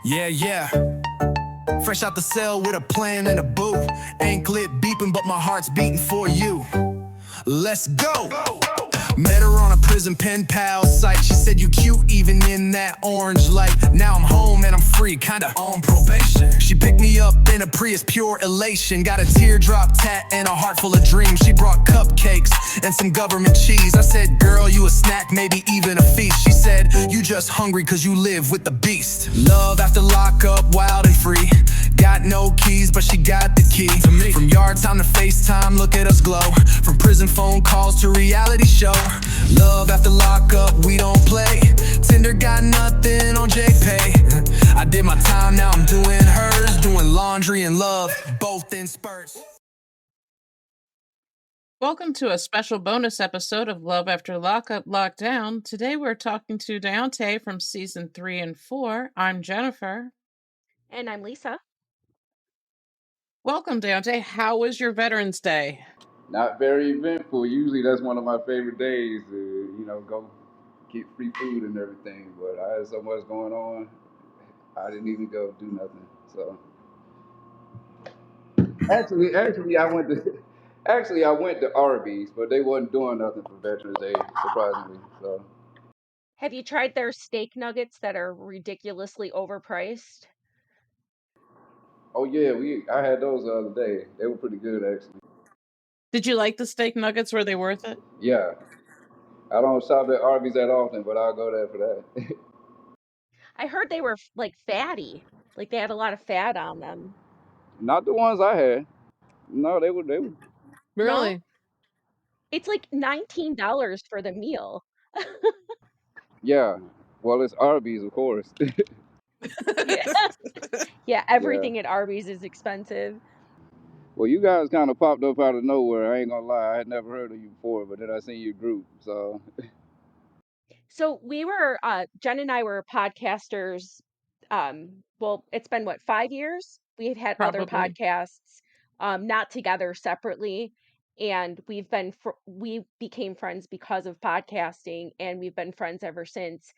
Yeah, yeah. Fresh out the cell with a plan and a boo. Ain't clip beeping, but my heart's beating for you. Let's go. Met her on a prison pen pal site. She said you cute even in that orange light. Now I'm home and I'm free, kinda on probation. She picked me up in a Prius, pure elation. Got a teardrop tat and a heart full of dreams. She brought cupcakes and some government cheese. I said, girl, you a snack, maybe even a feast. She said, you just hungry cause you live with the beast. Love after lockup, wild and free. Got no keys, but she got the key to me. From yard time to FaceTime, look at us glow. From prison phone calls to reality show. Love after lockup, we don't play. Tinder got nothing on JPay. I did my time, now I'm doing hers. Doing laundry and love, both in spurts. Welcome to a special bonus episode of Love After Lockup Lockdown. Today we're talking to Daonte from season 3 and 4. I'm Jennifer. And I'm Lisa. Welcome, Daonte. How was your Veterans Day? Not very eventful. Usually that's one of my favorite days to, go get free food and everything. But I had so much going on, I didn't even go do nothing. So actually, I went to Arby's, but they wasn't doing nothing for Veterans Day, surprisingly. So Have you tried their steak nuggets that are ridiculously overpriced? oh yeah, I had those the other day. They were pretty good actually. Did you like the steak nuggets? Were they worth it? Yeah, I don't shop at Arby's that often, but I'll go there for that. I heard they were like fatty, like they had a lot of fat on them. Not the ones I had. No, they were. No, Really? it's like $19 for the meal. Yeah. Well, it's Arby's, of course. Yeah, yeah, Yeah. everything at Arby's is expensive. Well, you guys kind of popped up out of nowhere. I ain't gonna lie, I had never heard of you before, but then I seen your group. So, So Jen and I were podcasters. Well, it's been what, 5 years? We've had other Probably. podcasts, not together, separately, and we became friends because of podcasting, and we've been friends ever since.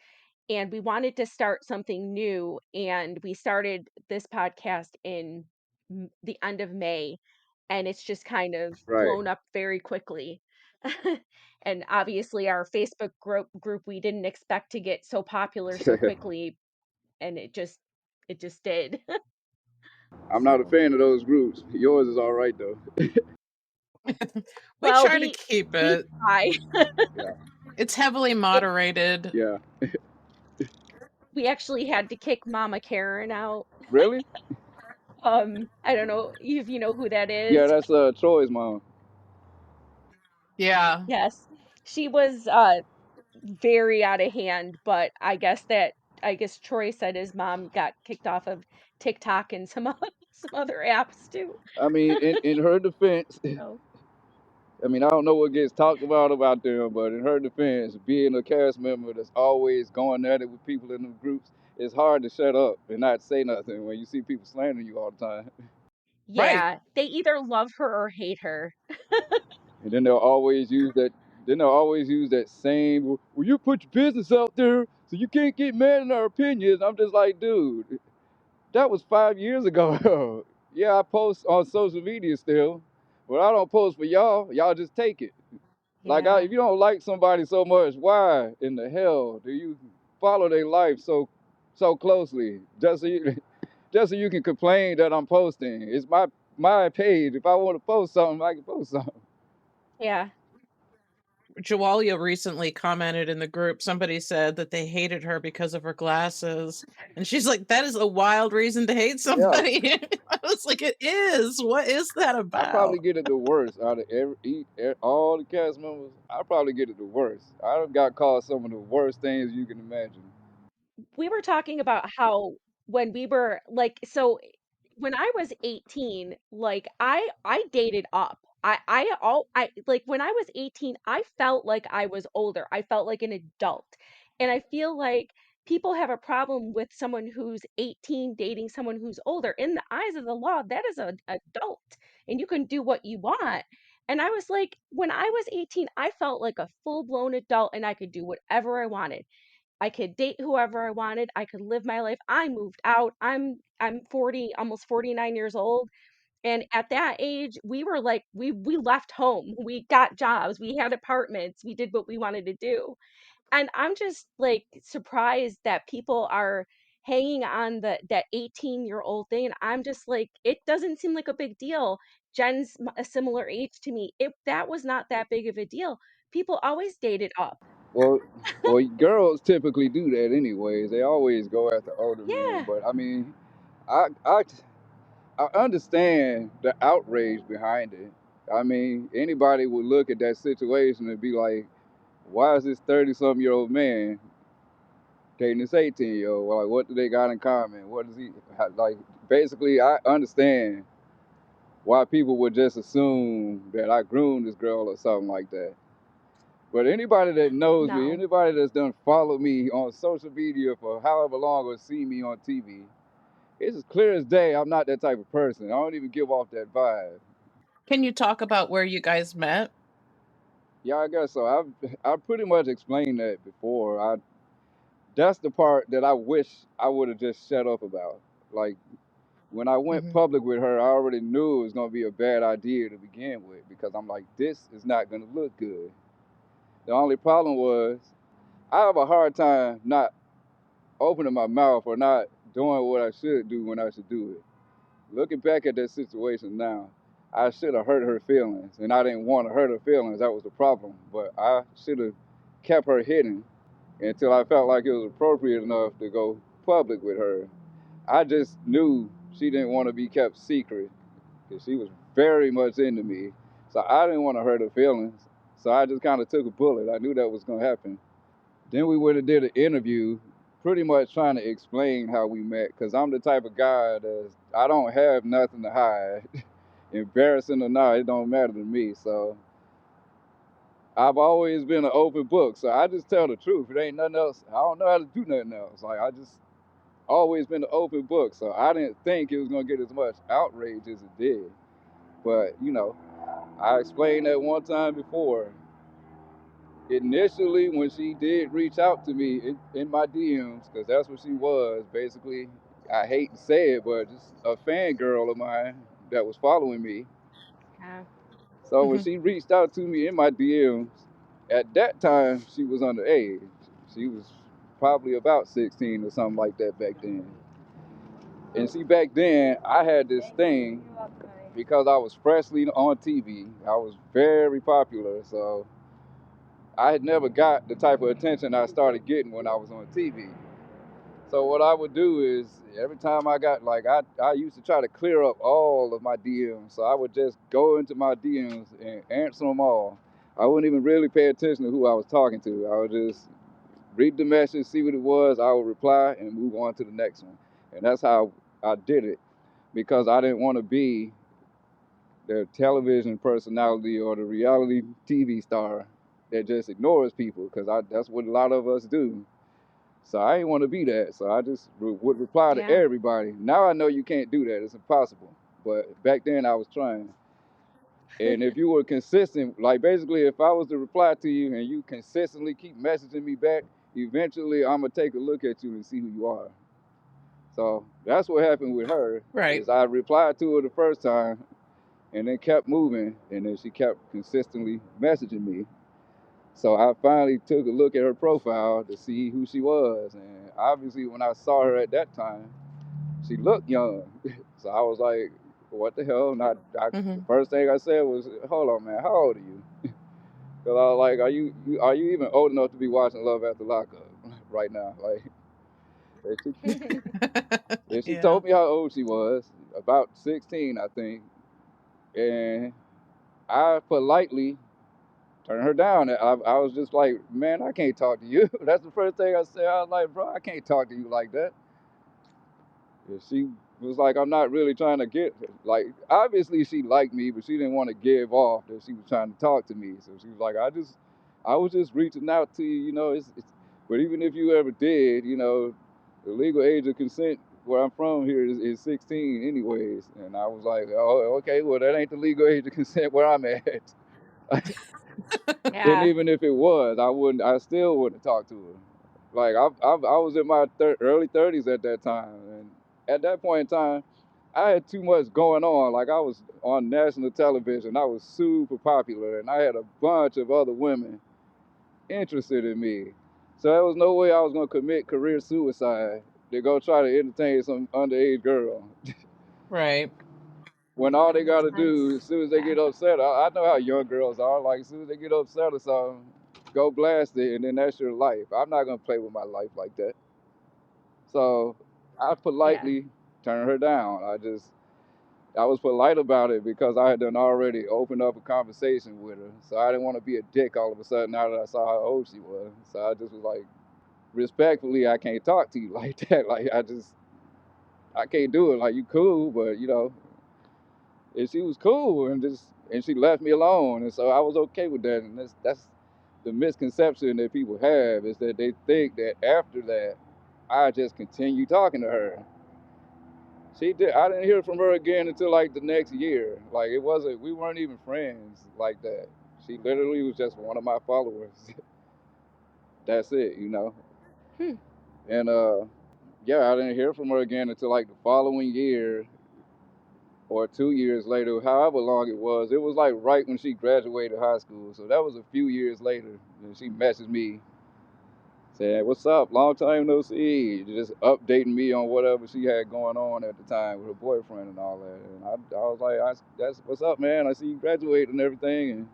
And we wanted to start something new, and we started this podcast in the end of May, and it's just kind of right. blown up very quickly. And obviously our Facebook group we didn't expect to get so popular so quickly, and it just did. I'm not a So, fan of those groups. Yours is all right though. We well, try to we keep we it. try. Yeah. It's heavily it, moderated. Yeah. we actually had to kick Mama Karen out. Really? I don't know if you know who that Yeah, is. that's Troy's mom. Yeah. Yes, she was very out of hand, but I guess Troy said his mom got kicked off of TikTok and some other apps too. I mean, in her defense, So, I mean, I don't know what gets talked about them, but in her defense, being a cast member that's always going at it with people in the groups, it's hard to shut up and not say nothing when you see people slandering you all the time. Right. yeah, they either love her or hate her. And then they'll always use that. Then they'll always use that same. Well, you put your business out there, so you can't get mad at our opinions. I'm just like, dude, that was 5 years ago. Yeah, I post on social media still, but I don't post for y'all. Y'all just take it. Like, Yeah. if you don't like somebody so much, why in the hell do you follow their life so closely just so you just so you can complain that I'm posting? It's my page. If I want to post something, I can post something. Yeah. Joalia recently commented in the group, somebody said that they hated her because of her glasses. And she's like, that is a wild reason to hate Yeah. somebody. I was like, it is. What is that I about? probably get it the worst out of all the cast members. I probably get it the worst. I done got called some of the worst things you can imagine. We were talking about how when we were like so when I was 18, like I dated up. I like when I was 18, I felt like I was older. I felt like an adult. And I feel like people have a problem with someone who's 18 dating someone who's older. In the eyes of the law, that is an adult and you can do what you want. And I was like, when I was 18, I felt like a full-blown adult and I could do whatever I wanted. I could date whoever I wanted. I could live my life. I moved out. I'm 40, almost 49 years old. And at that age, we were like, we left home. We got jobs. We had apartments. We did what we wanted to do. And I'm just like surprised that people are hanging on that 18-year-old thing. And I'm just like, it doesn't seem like a big deal. Jen's a similar age to me. That was not that big of a deal. People always dated up. Well, girls typically do that anyways. They always go after older men. Yeah. But I mean, I I I understand the outrage behind it. I mean, anybody would look at that situation and be like, "Why is this 30-something-year-old man dating this 18-year-old? Like, what do they got in common? What does he like?" Basically, I understand why people would just assume that I groomed this girl or something like that. But anybody that knows me, No. anybody that's done follow me on social media for however long or see me on TV, it's as clear as day I'm not that type of person. I don't even give off that vibe. Can you talk about where you guys met? Yeah, I guess so. I've pretty much explained that before. That's the part that I wish I would have just shut up about. Like when I went Mhm. public with her, I already knew it was gonna be a bad idea to begin with because I'm like, this is not gonna look good. The only problem was I have a hard time not opening my mouth or not doing what I should do when I should do it. Looking back at that situation now, I should have hurt her feelings, and I didn't want to hurt her feelings. That was the problem. But I should have kept her hidden until I felt like it was appropriate enough to go public with her. I just knew she didn't want to be kept secret because she was very much into me. So I didn't want to hurt her feelings. So I just kind of took a bullet. I knew that was going to happen. Then we would have did an interview, pretty much trying to explain how we met, because I'm the type of guy that I don't have nothing to hide. Embarrassing or not, it don't matter to me. So I've always been an open book. So I just tell the truth. It ain't nothing else. I don't know how to do nothing else. Like I just always been an open book. So I didn't think it was gonna get as much outrage as it did. But I explained that one time before. Initially, when she did reach out to me in my DMs, because that's what she was, basically, I hate to say it, but just a fangirl of mine that was following me. Yeah. So when Mhm. she reached out to me in my DMs, at that time, she was underage. She was probably about 16 or something like that back then. And see, back then, I had this thing because I was freshly on TV. I was very popular, so I had never got the type of attention I started getting when I was on TV. So what I would do is every time I got like I used to try to clear up all of my DMs. So I would just go into my DMs and answer them all. I wouldn't even really pay attention to who I was talking to. I would just read the message, see what it was, I would reply and move on to the next one. And that's how I did it because I didn't want to be the television personality or the reality TV star that just ignores people because that's what a lot of us do. So I didn't want to be that. So I just would reply to Yeah. everybody. Now I know you can't do that. It's impossible. But back then I was trying. And if you were consistent, like basically if I was to reply to you and you consistently keep messaging me back, eventually I'm gonna take a look at you and see who you are. So that's what happened with her. Right. Is I replied to her the first time and then kept moving and then she kept consistently messaging me. So I finally took a look at her profile to see who she was, and obviously when I saw her at that time, she looked young. So I was like, "What the hell?" And the Mhm. first thing I said was, "Hold on, man, how old are you?" Because I was like, are you even old enough to be watching Love After Lockup right now?" Like, and she Yeah. told me how old she was, about 16, I think, and I politely turn her down. I was just like, man, I can't talk to you. That's the first thing I said. I was like, bro, I can't talk to you like that. And she was like, I'm not really trying to get, like, obviously she liked me, but she didn't want to give off that she was trying to talk to me. So she was like, I was just reaching out to you, but even if you ever did, the legal age of consent where I'm from here is 16 anyways. And I was like, oh, okay, well, that ain't the legal age of consent where I'm at. And Yeah. even if it was, I still wouldn't talk to her. Like I was in my early 30s at that time, and at that point in time, I had too much going on. Like I was on national television, I was super popular, and I had a bunch of other women interested in me. So there was no way I was gonna commit career suicide to go try to entertain some underage girl. Right. When all they gotta Sense. do, as soon as they get upset, I know how young girls are. Like as soon as they get upset or something, go blast it, and then that's your life. I'm not gonna play with my life like that. So I Yeah. politely turned her down. I was polite about it because I had done already opened up a conversation with her. So I didn't want to be a dick all of a sudden now that I saw how old she was. So I just was like, respectfully, I can't talk to you like that. Like I can't do it. Like you cool, but and she was cool and she left me alone. And so I was okay with that. And that's the misconception that people have, is that they think that after that I just continue talking to her. She did. I didn't hear from her again until like the next year. Like it wasn't. We weren't even friends like that. She literally was just one of my followers. That's it. Hmm. And yeah, I didn't hear from her again until like the following year or 2 years later, however long it was. It was like right when she graduated high school. So that was a few years later. And she messaged me saying, "What's up? Long time no see." Just updating me on whatever she had going on at the time with her boyfriend and all that. And I was like, "That's what's up, man. I see you graduated and everything." And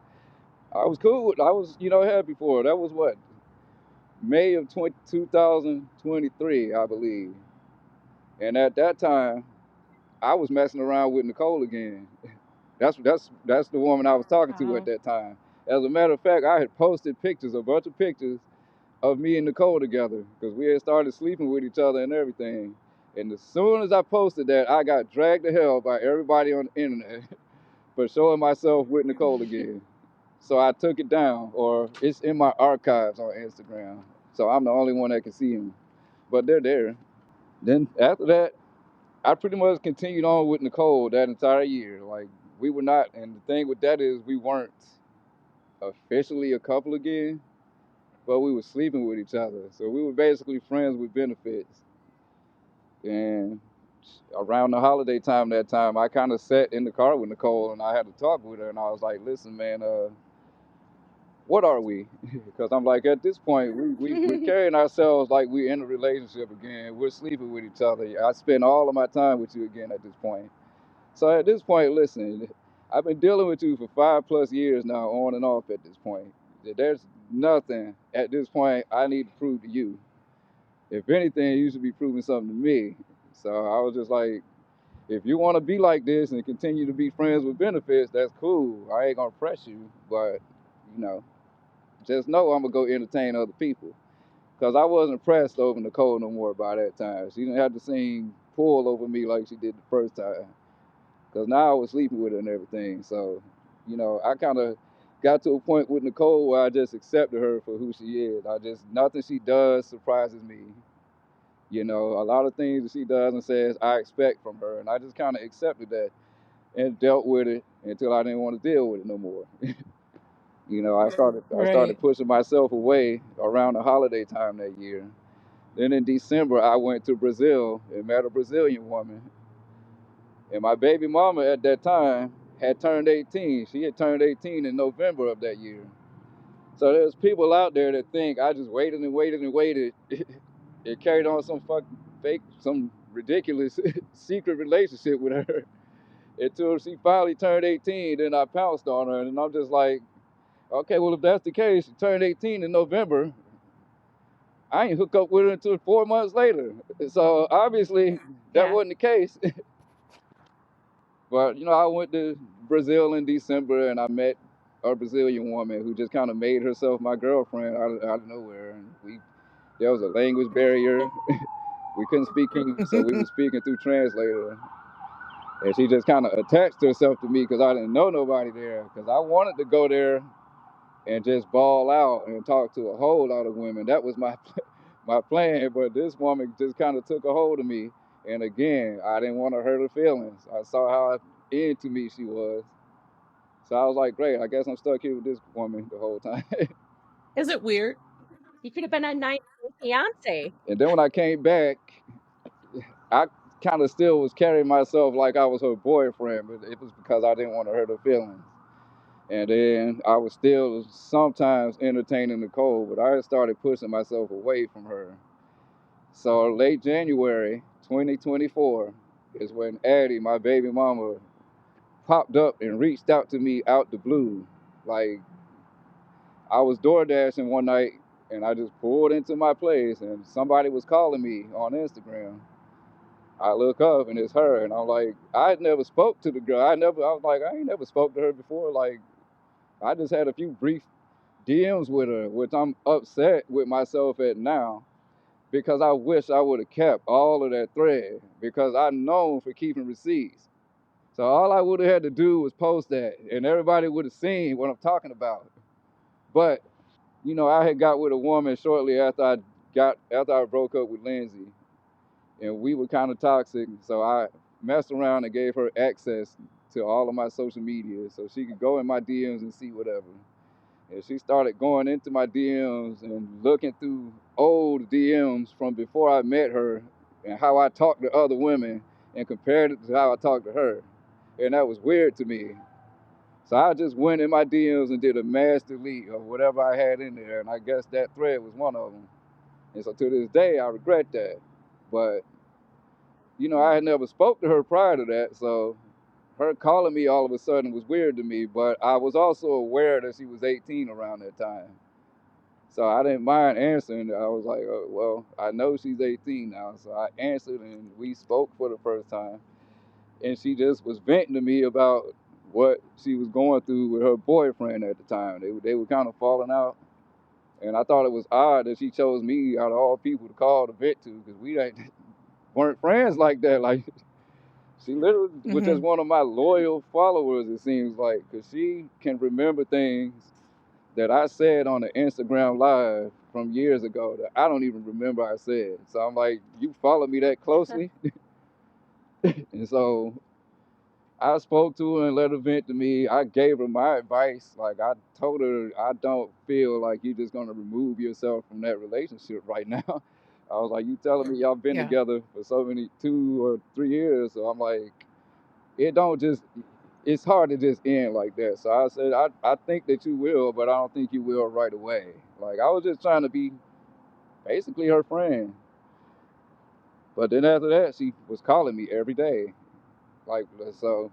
I was cool. I was, happy for her. That was what, May of 2023, I believe. And at that time, I was messing around with Nicole again. That's the woman I was talking to at Oh. that time. As a matter of fact, I had posted pictures, a bunch of pictures of me and Nicole together, because we had started sleeping with each other and everything. And as soon as I posted that, I got dragged to hell by everybody on the internet for showing myself with Nicole again. So I took it down, or it's in my archives on Instagram. So I'm the only one that can see them, but they're there. Then after that, I pretty much continued on with Nicole that entire year. Like we were not, and the thing with that is we weren't officially a couple again, but we were sleeping with each other. So we were basically friends with benefits. And around the holiday time that time, I kind of sat in the car with Nicole and I had to talk with her. And I was like, listen, man, what are we? Because I'm like, at this point, we're carrying ourselves like we're in a relationship again. We're sleeping with each other. I spend all of my time with you again at this point. So at this point, listen, I've been dealing with you for 5+ years now, on and off at this point. There's nothing at this point I need to prove to you. If anything, you should be proving something to me. So I was just like, if you want to be like this and continue to be friends with benefits, that's cool. I ain't gonna press you, but you know, just know I'm gonna go entertain other people. Cause I wasn't pressed over Nicole no more by that time. She didn't have the same pull over me like she did the first time. Cause now I was sleeping with her and everything. So, I kind of got to a point with Nicole where I just accepted her for who she is. Nothing she does surprises me. A lot of things that she does and says I expect from her, and I just kind of accepted that and dealt with it until I didn't want to deal with it no more. I started Right. pushing myself away around the holiday time that year. Then in December, I went to Brazil and met a Brazilian woman. And my baby mama at that time had turned 18. She had turned 18 in November of that year. So there's people out there that think I just waited and waited and waited. It carried on some some ridiculous secret relationship with her until she finally turned 18. Then I pounced on her, and I'm just like, okay, well, if that's the case, she turned 18 in November. I ain't hook up with her until 4 months later. So obviously that Yeah. wasn't the case. But I went to Brazil in December and I met a Brazilian woman who just kind of made herself my girlfriend out of nowhere. And there was a language barrier. We couldn't speak English, so we were speaking through translator. And she just kind of attached herself to me because I didn't know nobody there. Because I wanted to go there and just ball out and talk to a whole lot of women. That was my plan. But this woman just kind of took a hold of me. And again, I didn't want to hurt her feelings. I saw how into me she was. So I was like, great, I guess I'm stuck here with this woman the whole time. Is it weird? He could have been a 90 fiance. And then when I came back, I kind of still was carrying myself like I was her boyfriend, but it was because I didn't want to hurt her feelings. And then I was still sometimes entertaining Nicole, but I had started pushing myself away from her. So late January 2024 is when Addie, my baby mama, popped up and reached out to me out the blue. Like, I was door dashing one night and I just pulled into my place and somebody was calling me on Instagram. I look up and it's her, and I'm like, I had never spoke to the girl. I was like, I ain't never spoke to her before. Like, I just had a few brief DMs with her, which I'm upset with myself at now because I wish I would have kept all of that thread because I'm known for keeping receipts. So all I would have had to do was post that, and everybody would have seen what I'm talking about. But I had got with a woman shortly after I broke up with Lindsay, and we were kind of toxic. So I messed around and gave her access to all of my social media so she could go in my DMs and see whatever. And she started going into my DMs and looking through old DMs from before I met her and how I talked to other women and compared it to how I talked to her. And that was weird to me. So I just went in my DMs and did a mass delete of whatever I had in there. And I guess that thread was one of them. And so to this day, I regret that. But, I had never spoke to her prior to that. So her calling me all of a sudden was weird to me. But I was also aware that she was 18 around that time. So I didn't mind answering. I was like, oh, well, I know she's 18 now. So I answered and we spoke for the first time. And she just was venting to me about what she was going through with her boyfriend at the time. They were kind of falling out. And I thought it was odd that she chose me out of all people to call to vent to because weren't friends like that. Like, she literally was just one of my loyal followers, it seems like, because she can remember things that I said on the Instagram live from years ago that I don't even remember I said. So I'm like, you follow me that closely? And so I spoke to her and let her vent to me. I gave her my advice. Like, I told her, I don't feel like you're just going to remove yourself from that relationship right now. I was like, you telling me y'all been Yeah. together for so many 2 or 3 years. So I'm like, it's hard to just end like that. So I said, I think that you will, but I don't think you will right away. Like, I was just trying to be basically her friend. But then after that, she was calling me every day. Like, so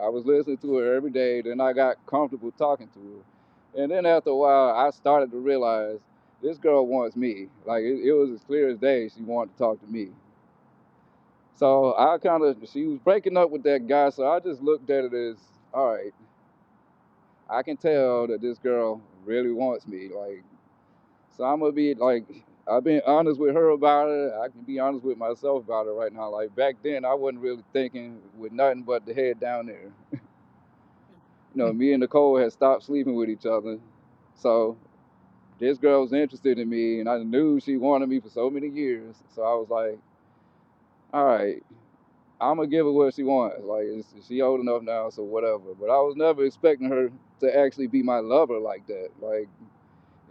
I was listening to her every day. Then I got comfortable talking to her. And then after a while, I started to realize this girl wants me. Like, it was as clear as day she wanted to talk to me. So she was breaking up with that guy. So I just looked at it as, all right, I can tell that this girl really wants me. Like, so I'm gonna be like, I've been honest with her about it. I can be honest with myself about it right now. Like, back then, I wasn't really thinking with nothing but the head down there. Me and Nicole had stopped sleeping with each other. So this girl was interested in me, and I knew she wanted me for so many years. So I was like, all right, I'm gonna give her what she wants. Like, she old enough now, so whatever. But I was never expecting her to actually be my lover like that. Like,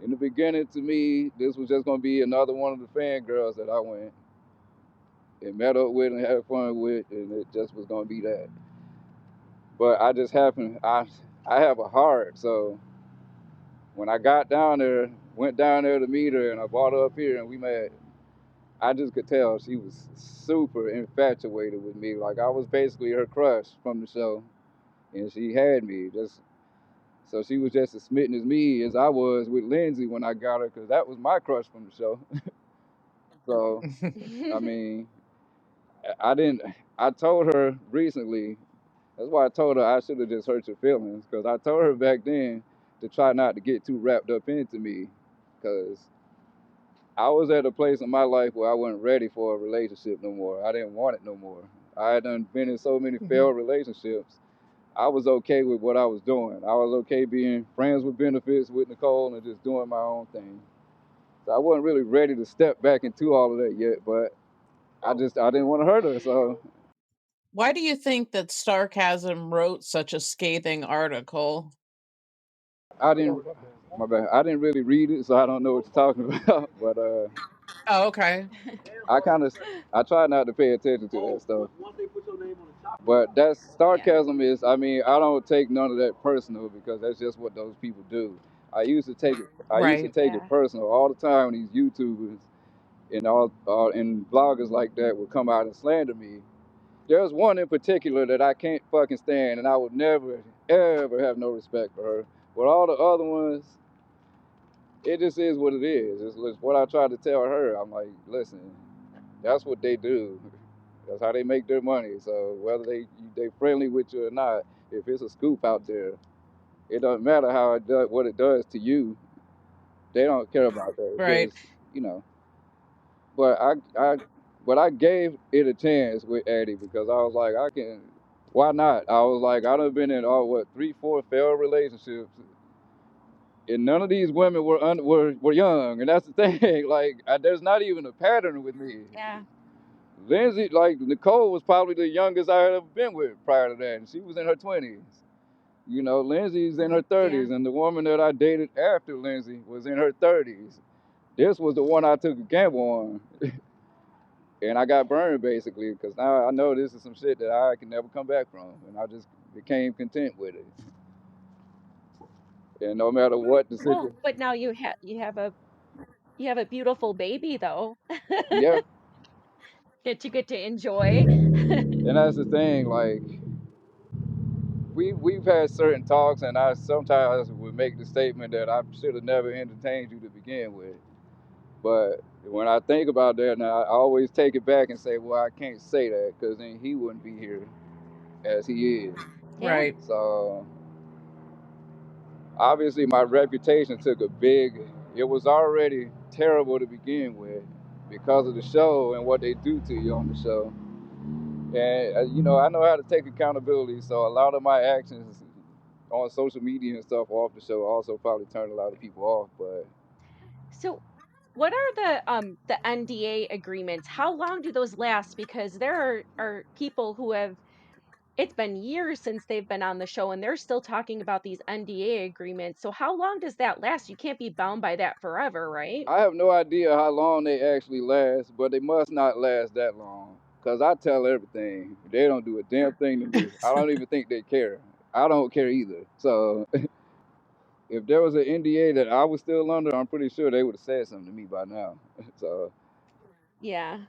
in the beginning, to me, this was just gonna be another one of the fangirls that I went and met up with and had fun with, and it just was gonna be that. But I just happened, I have a heart, so when I got down there, went down there to meet her, and I brought her up here and we met, I just could tell she was super infatuated with me. Like, I was basically her crush from the show, and she had me. So she was just as smitten as me as I was with Lindsay when I got her, because that was my crush from the show. So, I mean, I didn't. I told her recently. That's why I told her I should have just hurt your feelings, because I told her back then to try not to get too wrapped up into me, because I was at a place in my life where I wasn't ready for a relationship no more. I didn't want it no more. I had done been in so many failed relationships. I was okay with what I was doing. I was okay being friends with benefits with Nicole and just doing my own thing. So I wasn't really ready to step back into all of that yet, but I didn't want to hurt her. So Why do you think that Sarcasm wrote such a scathing article? I didn't My bad. I didn't really read it, so I don't know what you're talking about. But Oh, okay. I kind of, I try not to pay attention to that stuff. But that's Yeah. sarcasm is, I mean, I don't take none of that personal because that's just what those people do. I used to Right. take it Yeah. personal all the time when these YouTubers and all and bloggers like that would come out and slander me. There's one in particular that I can't fucking stand, and I would never ever have no respect for her. But all the other ones, it just is what it is. It's what I try to tell her. I'm like, listen, that's what they do. That's how they make their money. So whether they friendly with you or not, if it's a scoop out there, it doesn't matter how it does what it does to you. They don't care about that. Right. Just you know. But I gave it a chance with Addie because I was like, I can. Why not? I was like, I done been in all what 3, 4 failed relationships, and none of these women were young, and that's the thing. Like, there's not even a pattern with me. Yeah. Lindsay, like Nicole, was probably the youngest I had ever been with prior to that, and she was in her 20s. You know, Lindsay's in her Yeah. 30s, and the woman that I dated after Lindsay was in her 30s. This was the one I took a gamble on, and I got burned basically because now I know this is some shit that I can never come back from, and I just became content with it. And no matter what the Well, situation, but now you have a beautiful baby though yeah, that you get to enjoy. and that's the thing. Like we've had certain talks, and I sometimes would make the statement that I should have never entertained you to begin with. But when I think about that now, I always take it back and say, well, I can't say that because then he wouldn't be here as he is. Yeah. Right. So obviously my reputation took a big, it was already terrible to begin with because of the show and what they do to you on the show. And, you know, I know how to take accountability. So a lot of my actions on social media and stuff off the show also probably turned a lot of people off. But So what are the NDA agreements? How long do those last? Because there are people who have it's been years since they've been on the show and they're still talking about these NDA agreements. So how long does that last? You can't be bound by that forever, right? I have no idea how long they actually last, but they must not last that long. Cause I tell everything. They don't do a damn thing to me. I don't even think they care. I don't care either. So if there was an NDA that I was still under, I'm pretty sure they would have said something to me by now. So Yeah.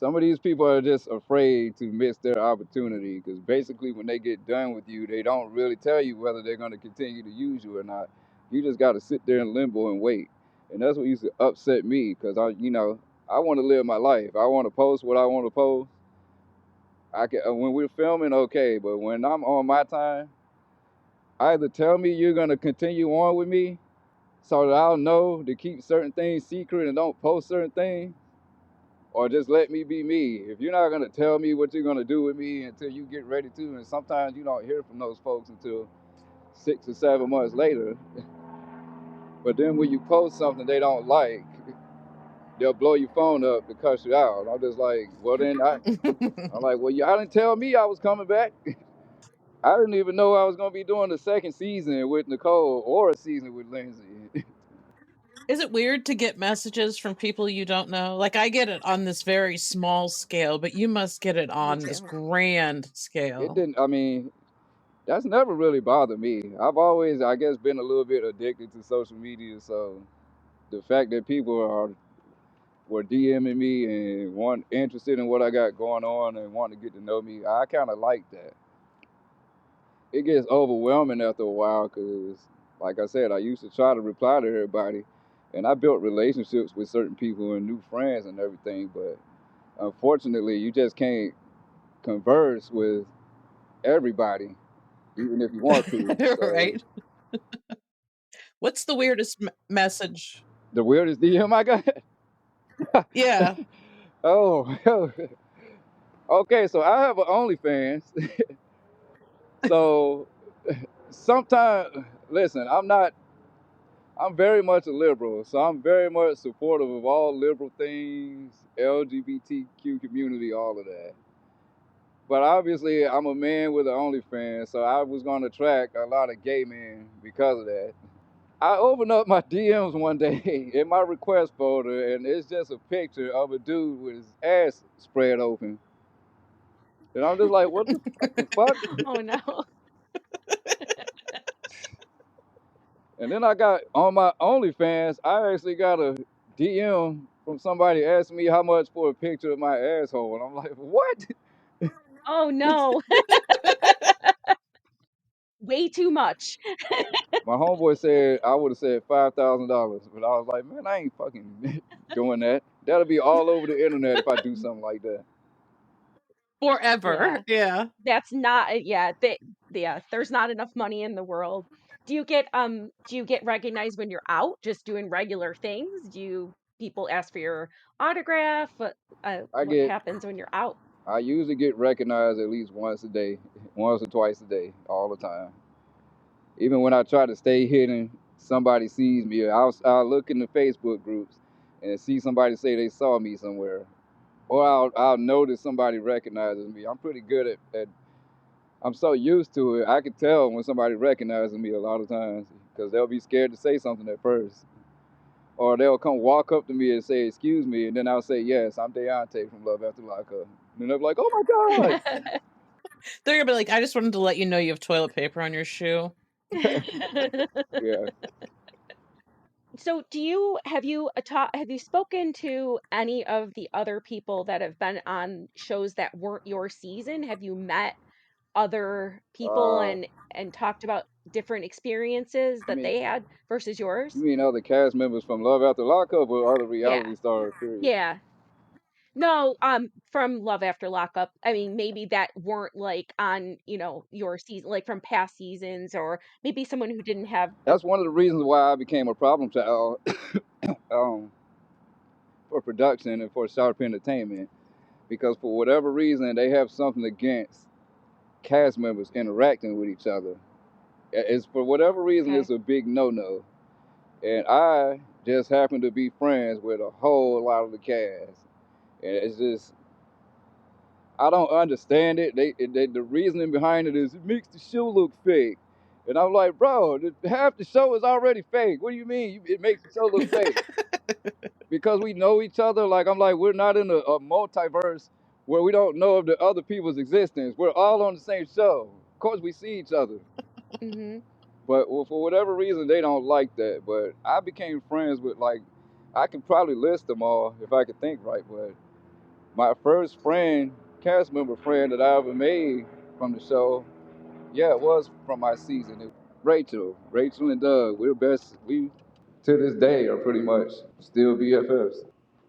some of these people are just afraid to miss their opportunity because basically when they get done with you, they don't really tell you whether they're going to continue to use you or not. You just got to sit there in limbo and wait. And that's what used to upset me because I want to live my life. I want to post what I want to post. I can when we're filming, okay, but when I'm on my time, either tell me you're going to continue on with me so that I'll know to keep certain things secret and don't post certain things, or just let me be me. If you're not gonna tell me what you're gonna do with me until you get ready to, and sometimes you don't hear from those folks until 6 or 7 months later. But then when you post something they don't like, they'll blow your phone up to cuss you out. I'm just like, well then I'm like, well y'all didn't tell me I was coming back. I didn't even know I was gonna be doing the second season with Nicole or a season with Lindsay. Is it weird to get messages from people you don't know? Like I get it on this very small scale, but you must get it Me on this too. grand It scale. didn't. I mean, that's never really bothered me. I've always, I guess, been a little bit addicted to social media, so the fact that people were DMing me and want interested in what I got going on and wanting to get to know me, I kind of like that. It gets overwhelming after a while because, like I said, I used to try to reply to everybody, and I built relationships with certain people and new friends and everything. But unfortunately, you just can't converse with everybody, even if you want to. So Right? What's the weirdest message? the weirdest DM I got. Yeah. Oh, okay. So I have an OnlyFans. So sometimes, listen, I'm very much a liberal, so I'm very much supportive of all liberal things, LGBTQ community, all of that. But obviously, I'm a man with an OnlyFans, so I was going to attract a lot of gay men because of that. I opened up my DMs one day in my request folder, and it's just a picture of a dude with his ass spread open. And I'm just like, what the fucking fuck? Oh no. And then I got on my OnlyFans, I actually got a DM from somebody asking me how much for a picture of my asshole. And I'm like, what? Oh no. Way too much. My homeboy said I would have said $5,000, but I was like, man, I ain't fucking doing that. That'll be all over the internet if I do something like that. Forever. Yeah. Yeah. That's not yeah, there's not enough money in the world. Do you get recognized when you're out just doing regular things? Do people ask for your autograph? I What get, happens when you're out? I usually get recognized at least once a day, once or twice a day, all the time. Even when I try to stay hidden, somebody sees me. I'll look in the Facebook groups and see somebody say they saw me somewhere, or I'll notice somebody recognizes me. I'm pretty good at I'm so used to it. I can tell when somebody recognizes me a lot of times because they'll be scared to say something at first. Or they'll come walk up to me and say, excuse me, and then I'll say, yes, I'm Daonte from Love After Lockup. And they'll be like, oh my God. They're gonna be like, I just wanted to let you know you have toilet paper on your shoe. Yeah. So have you spoken to any of the other people that have been on shows that weren't your season? Have you met other people Uh, and talked about different experiences I that mean, they had versus you yours? mean other cast members from Love After Lockup or other Yeah. reality stars, period? Yeah. No, from Love After Lockup. I mean, maybe that weren't like on, your season, like from past seasons, or maybe someone who didn't have a That's one of the reasons why I became a problem child um, for production and for Sharp Entertainment. Because for whatever reason, they have something against cast members interacting with each other. It's for whatever reason, okay. it's a big no-no. And I just happen to be friends with a whole lot of the cast, and it's just I don't understand it. The reasoning behind it is it makes the show look fake, and I'm like, bro, half the show is already fake. What do you mean it makes the show look fake? Because we know each other. Like I'm like, we're not in a multiverse where we don't know of the other people's existence. We're all on the same show. Of course, we see each other. Mhm. But for whatever reason, they don't like that. But I became friends with like, I could probably list them all if I could think right. But my first friend, cast member friend that I ever made from the show, yeah, it was from my season. Rachel and Doug. We're best. We to this day are pretty much still BFFs,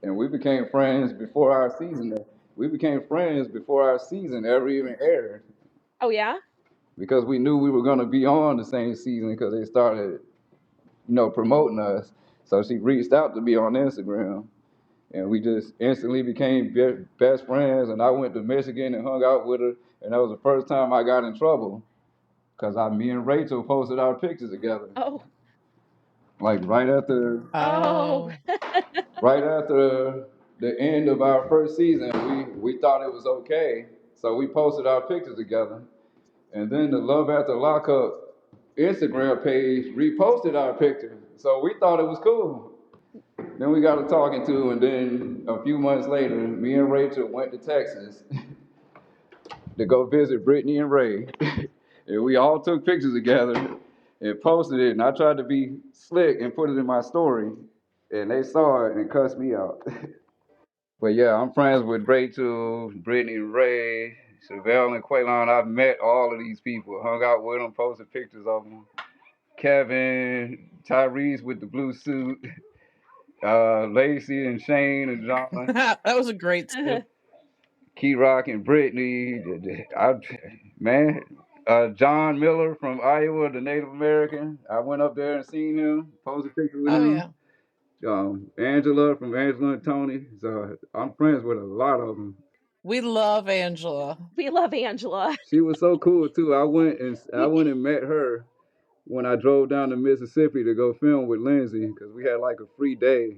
and we became friends before our season. We became friends before our season ever even aired Oh yeah? because we knew we were going to be on the same season because they started, promoting us. So she reached out to me on Instagram, and we just instantly became best friends. And I went to Michigan and hung out with her, and that was the first time I got in trouble because me and Rachel posted our pictures together. Oh. Like Oh. Oh. right after the end of our first season, we thought it was okay, so we posted our pictures together. And then the Love After Lockup Instagram page reposted our picture. So we thought it was cool. Then we got to talking to, and then a few months later, me and Rachel went to Texas to go visit Brittany and Ray. And we all took pictures together and posted it. And I tried to be slick and put it in my story. And they saw it and cussed me out. But yeah, I'm friends with Rachel, Brittany, Ray, Chevelle, and Quaylon. I've met all of these people, hung out with them, posted pictures of them. Kevin, Tyrese with the blue suit, Lacey and Shane and John, That was a great suit. Key Rock and Brittany. Man, John Miller from Iowa, the Native American. I went up there and seen him, posted pictures with Oh him. yeah. Angela from Angela and Tony. So I'm friends with a lot of them. We love Angela. We love Angela. She was so cool too. I We went and met her when I drove down to Mississippi to go film with Lindsay because we had like a free day.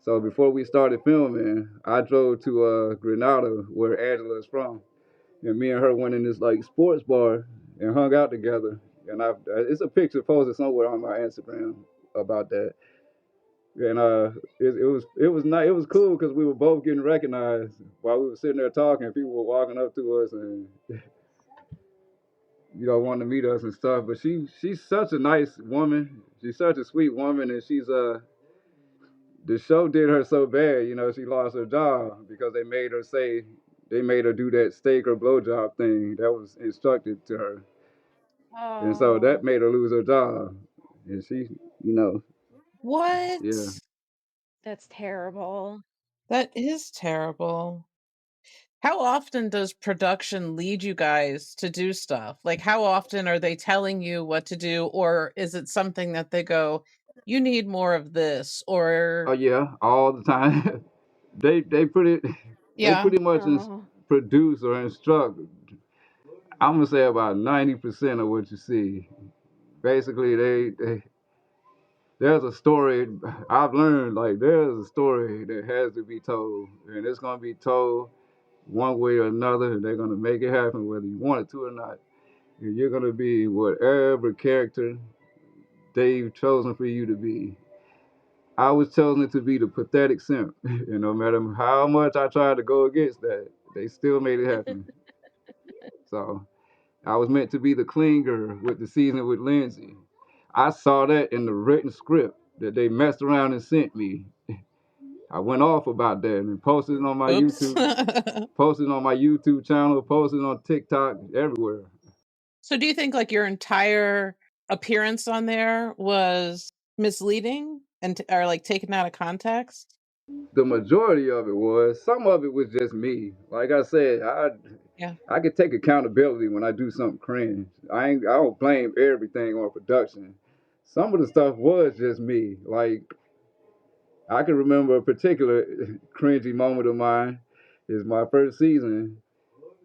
So before we started filming, I drove to Grenada where Angela is from, and me and her went in this like sports bar and hung out together. And it's a picture posted somewhere on my Instagram about that. And it was cool because we were both getting recognized while we were sitting there talking. People were walking up to us and wanting to meet us and stuff. But she's such a nice woman. She's such a sweet woman, and the show did her so bad. She lost her job because they made her do that steak or blowjob thing that was instructed to her, and so that Oh, made her lose her job. And she, you know, yeah. What? that's terrible. That is terrible. How often does production lead you guys to do stuff? Like, how often are they telling you what to do, or is it something that they go, "You need more of this," Oh or yeah, all the time. they pretty they yeah. pretty much Oh, produce or instruct. I'm gonna say about 90% of what you see. Basically, there's a story. I've learned like there's a story that has to be told, and it's gonna be told one way or another. And they're gonna make it happen whether you want it to or not. And you're gonna be whatever character they've chosen for you to be. I was chosen to be the pathetic simp, and no matter how much I tried to go against that, they still made it happen. So I was meant to be the clinger with the season with Lindsay. I saw that in the written script that they messed around and sent me. I went off about that and Oops. posted on my YouTube channel, posted on TikTok, everywhere. So do you think like your entire appearance on there was misleading and or like taken out of context? The majority of it was. Some of it was just me. Like I said, Yeah. I could take accountability when I do something cringe. I don't blame everything on production. Some of the stuff was just me. Like I can remember a particular cringy moment of mine is my first season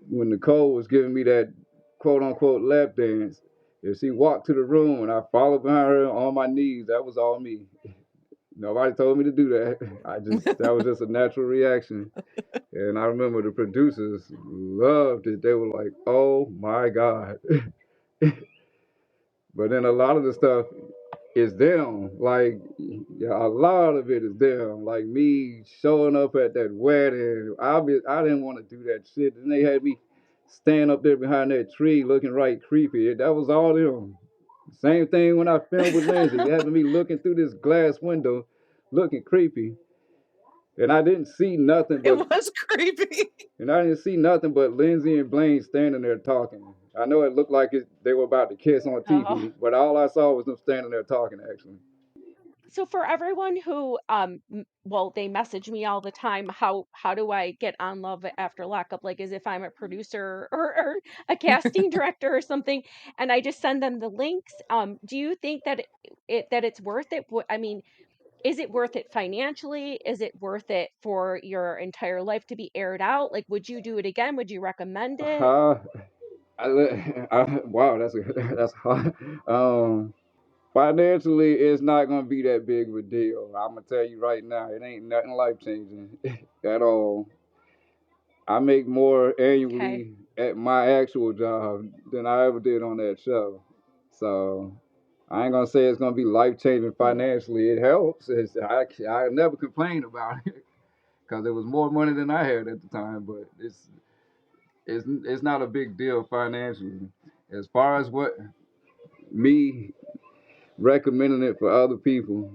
when Nicole was giving me that quote unquote lap dance. If she walked to the room and I followed behind her on my knees, that was all me. Nobody told me to do that. That was just a natural reaction. And I remember the producers loved it. They were like, "Oh my God!" But then a lot of the stuff is them. Like, yeah, a lot of it is them. Like me showing up at that wedding. I didn't want to do that shit. And they had me stand up there behind that tree looking right creepy. That was all them. Same thing when I filmed with Lindsay, having me looking through this glass window, looking creepy. And I didn't see nothing It but was creepy. Lindsay and Blaine standing there talking. I know it looked like they were about to kiss on oh. TV, but all I saw was them standing there talking. Actually, So for everyone who well, they message me all the time, how do I get on Love After Lockup, like as if I'm a producer or a casting director or something, and I just send them the links. Do you think that that it's worth it? I mean, is it worth it financially? Is it worth it for your entire life to be aired out? Like, would you do it again? Would you recommend it? uh, wow, that's hard. Financially, it's not gonna be that big of a deal. I'm gonna tell you right now, it ain't nothing life changing at all. I make more Okay. annually at my actual job than I ever did on that show. So I ain't gonna say it's gonna be life changing Mm, financially. It helps. I never complained about it because it was more money than I had at the time. But it's not a big deal financially. As far as what me recommending it for other people,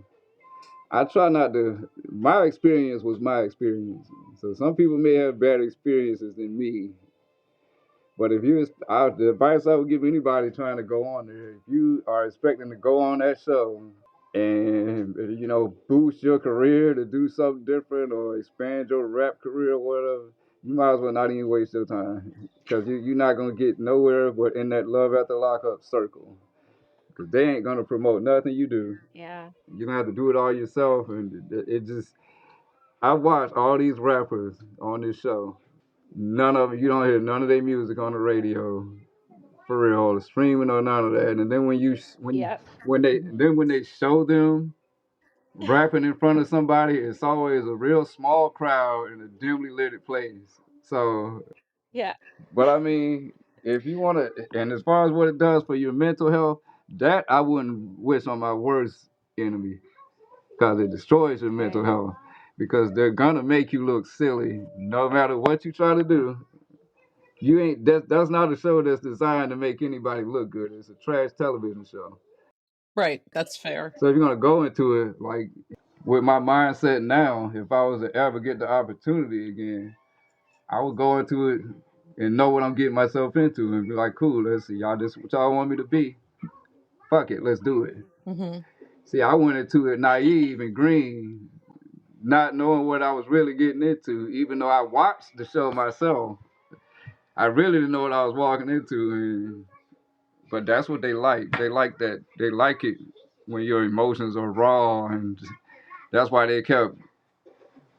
I try not to. My experience was my experience. So some people may have better experiences than me. But the advice I would give anybody trying to go on there, if you are expecting to go on that show and boost your career to do something different or expand your rap career or whatever, you might as well not even waste your time because you're not gonna get nowhere but in that love after lockup circle because they ain't gonna promote nothing you do. yeah. You're gonna have to do it all yourself, and it just. I watch all these rappers on this show. None of them, you don't hear none of their music on the radio for real, or streaming or none of that. And then Yep. when they show them rapping in front of somebody, it's always a real small crowd in a dimly lit place. So, Yeah. but I mean, if you want to, and as far as what it does for your mental health, that I wouldn't wish on my worst enemy because it destroys your mental Right. health. Because they're gonna make you look silly no matter what you try to do. You ain't that's not a show that's designed to make anybody look good. It's a trash television show. Right, that's fair. So if you're gonna go into it like with my mindset now, if I was to ever get the opportunity again, I would go into it and know what I'm getting myself into and be like, cool, let's see, y'all this what y'all want me to be. Fuck it, let's do it. Mhm. See, I went into it naive and green, not knowing what I was really getting into, even though I watched the show myself. I really didn't know what I was walking into, but that's what they like. They like that. They like it when your emotions are raw, and that's why they kept,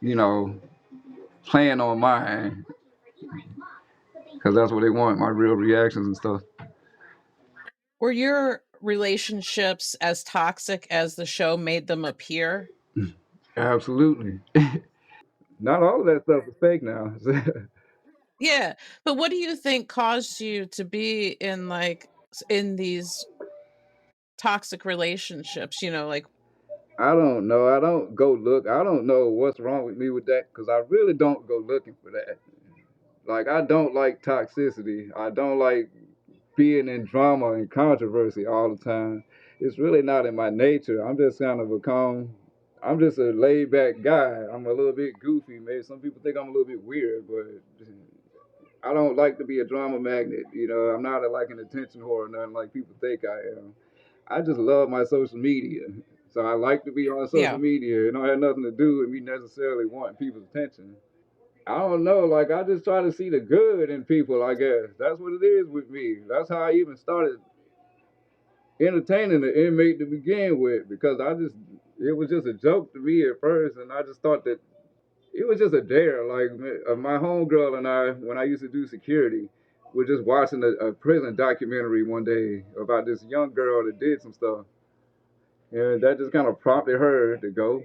you know, playing on mine, because that's what they want, my real reactions and stuff. Were your relationships as toxic as the show made them appear? Absolutely. Not all of that stuff is fake now. Yeah, but what do you think caused you to be in, like, in these toxic relationships, like I don't know. I don't go look. I don't know what's wrong with me with that because I really don't go looking for that. Like, I don't like toxicity. I don't like being in drama and controversy all the time. It's really not in my nature. I'm just kind of a calm. I'm just a laid back guy. I'm a little bit goofy. Maybe some people think I'm a little bit weird, but I don't like to be a drama magnet. I'm not like an attention whore or nothing like people think I am. I just love my social media. So I like to be on social yeah. media. It don't have nothing to do with me necessarily wanting people's attention. I don't know. Like, I just try to see the good in people, I guess. That's what it is with me. That's how I even started entertaining the inmate to begin with, because it was just a joke to me at first, and I just thought that it was just a dare. Like, my homegirl and I, when I used to do security, were just watching a prison documentary one day about this young girl that did some stuff. And that just kind of prompted her to go,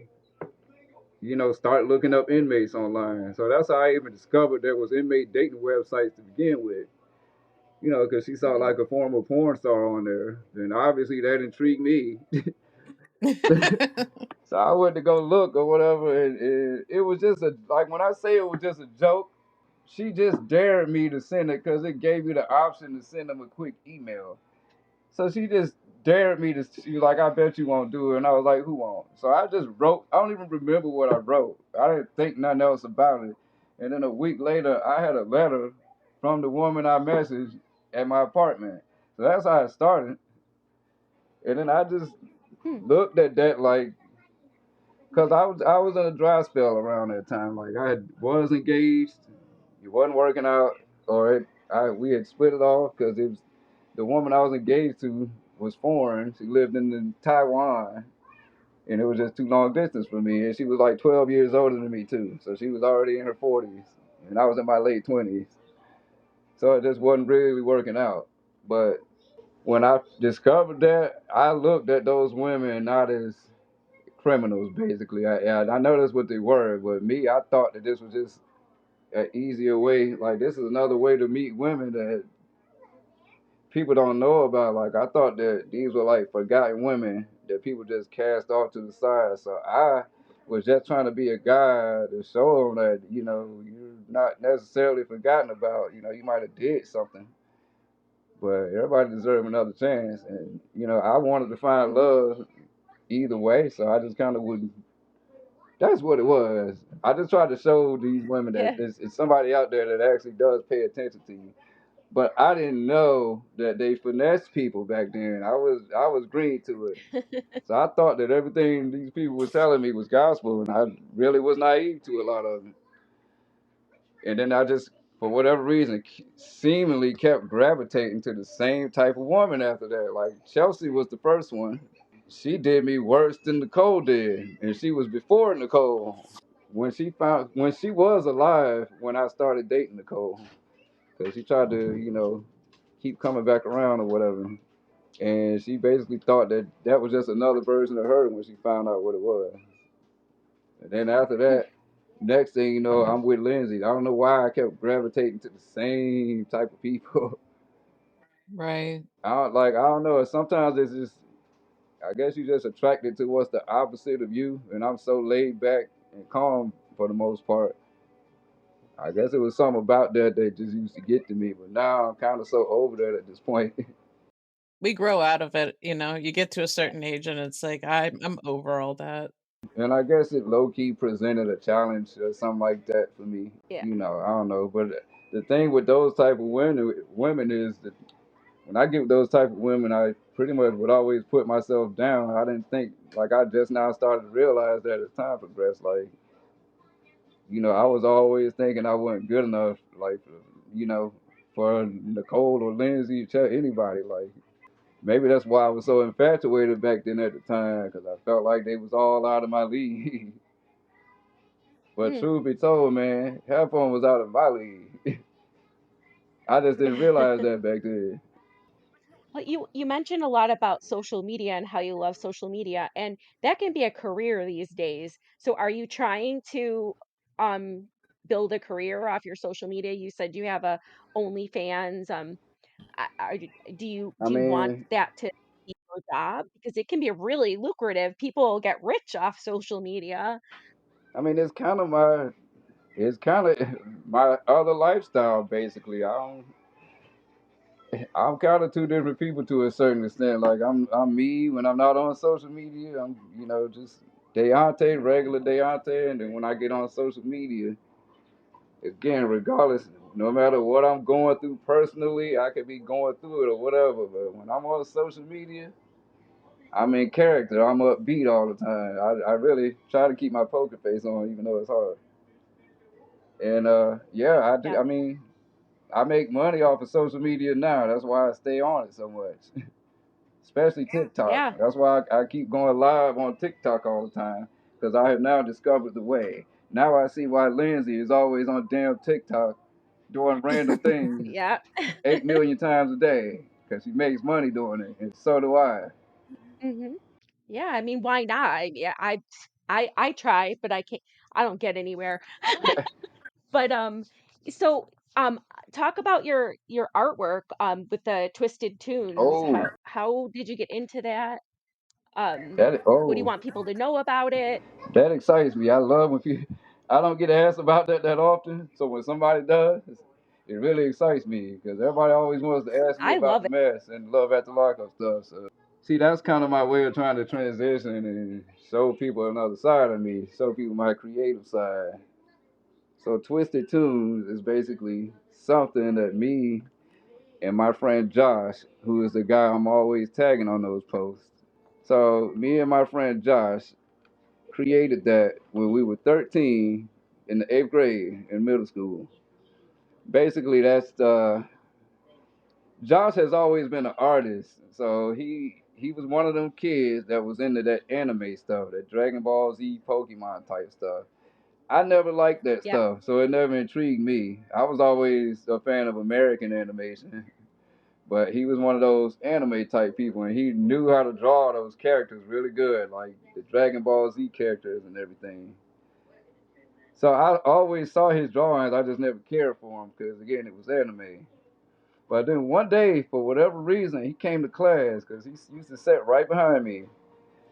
start looking up inmates online. So that's how I even discovered there was inmate dating websites to begin with. Because she saw like a former porn star on there. And obviously that intrigued me. So I went to go look or whatever. And it was just like when I say it was just a joke, she just dared me to send it because it gave you the option to send them a quick email. So she just dared me to, she was like, I bet you won't do it. And I was like, who won't? So I just wrote, I don't even remember what I wrote. I didn't think nothing else about it. And then a week later, I had a letter from the woman I messaged at my apartment. So that's how it started. And then I just Hmm. looked at that like, because I was in a dry spell around that time. Like, was engaged, it wasn't working out, or we had split it off because it was the woman I was engaged to was foreign. She lived in Taiwan, and it was just too long distance for me. And she was like 12 years older than me too, so she was already in her 40s, and I was in my late 20s. So it just wasn't really working out. But when I discovered that, I looked at those women not as criminals, basically. I know that's what they were, but me, I thought that this was just an easier way. Like, this is another way to meet women that people don't know about. Like, I thought that these were like forgotten women that people just cast off to the side. So I was just trying to be a guy to show them that, you're not necessarily forgotten about. You might have did something, but everybody deserves another chance. And, I wanted to find love either way. So I just kind of would. That's what it was. I just tried to show these women that Yeah. it's somebody out there that actually does pay attention to you. But I didn't know that they finessed people back then. I was green to it. So I thought that everything these people were telling me was gospel, and I really was naive to a lot of it. And then I just, for whatever reason, seemingly kept gravitating to the same type of woman after that. Like, Chelsea was the first one. She did me worse than Nicole did, and she was before Nicole. When she was alive, when I started dating Nicole, because she tried to, keep coming back around or whatever. And she basically thought that that was just another version of her when she found out what it was. And then after Hmm. that, next thing you know, I'm with Lindsay. I don't know why I kept gravitating to the same type of people. Right. I don't know. Sometimes it's just I guess you just attracted to what's the opposite of you, and I'm so laid back and calm for the most part. I guess it was something about that that just used to get to me, but now I'm kind of so over that at this point. We grow out of it, you know, you get to a certain age and it's like, I'm over all that. And I guess it low key presented a challenge or something like that for me. Yeah. I don't know. But the thing with those type of women is that when I get with those type of women, I pretty much would always put myself down. I didn't think, like, I just now started to realize that as time progressed. Like, I was always thinking I wasn't good enough, like, you know, for Nicole or Lindsay, anybody. Like, maybe that's why I was so infatuated back then at the time, because I felt like they was all out of my league. But Mm. truth be told, man, half of them was out of my league. I just didn't realize that back then. Well, you mentioned a lot about social media and how you love social media, and that can be a career these days. So are you trying to um build a career off your social media? You said you have a OnlyFans. I Do you want mean, that to be your job? Because it can be really lucrative. People get rich off social media. I mean, it's kind of my other lifestyle basically. I'm kind of two different people to a certain extent. Like I'm me when I'm not on social media. I'm just Deontay, regular Deontay, and then when I get on social media, again, regardless, no matter what I'm going through personally, I could be going through it or whatever. But when I'm on social media, I'm in character. I'm upbeat all the time. I really try to keep my poker face on, even though it's hard. And yeah, I do. Yeah. I mean, I make money off of social media now. That's why I stay on it so much, especially TikTok. Yeah. That's why I keep going live on TikTok all the time because I have now discovered the way. Now I see why Lindsay is always on damn TikTok doing random things Yeah. 8 million times a day because she makes money doing it, and so do I. hmm Yeah, I mean, why not? Yeah, I try, but I don't get anywhere. But so talk about your artwork with the twisted tunes. Oh, How did you get into that? What do you oh, want people to know about it? that excites me. I love when people. I don't get asked about that often, so when somebody does, it really excites me because everybody always wants to ask me I about love the it. mess and love at the lockup stuff. So see, that's kind of my way of trying to transition and show people another side of me, show people my creative side. So Twisted Tunes is basically something that me and my friend Josh, who is the guy I'm always tagging on those posts. So me and my friend Josh created that when we were 13 in the eighth grade in middle school. Basically, that's Josh has always been an artist, so he was one of them kids that was into that anime stuff, that Dragon Ball Z, Pokemon type stuff. I never liked that Yeah. stuff, so it never intrigued me. I was always a fan of American animation, but he was one of those anime type people, and he knew how to draw those characters really good, like the Dragon Ball Z characters and everything. So I always saw his drawings. I just never cared for him because again, it was anime. But then one day, for whatever reason, he came to class because he used to sit right behind me.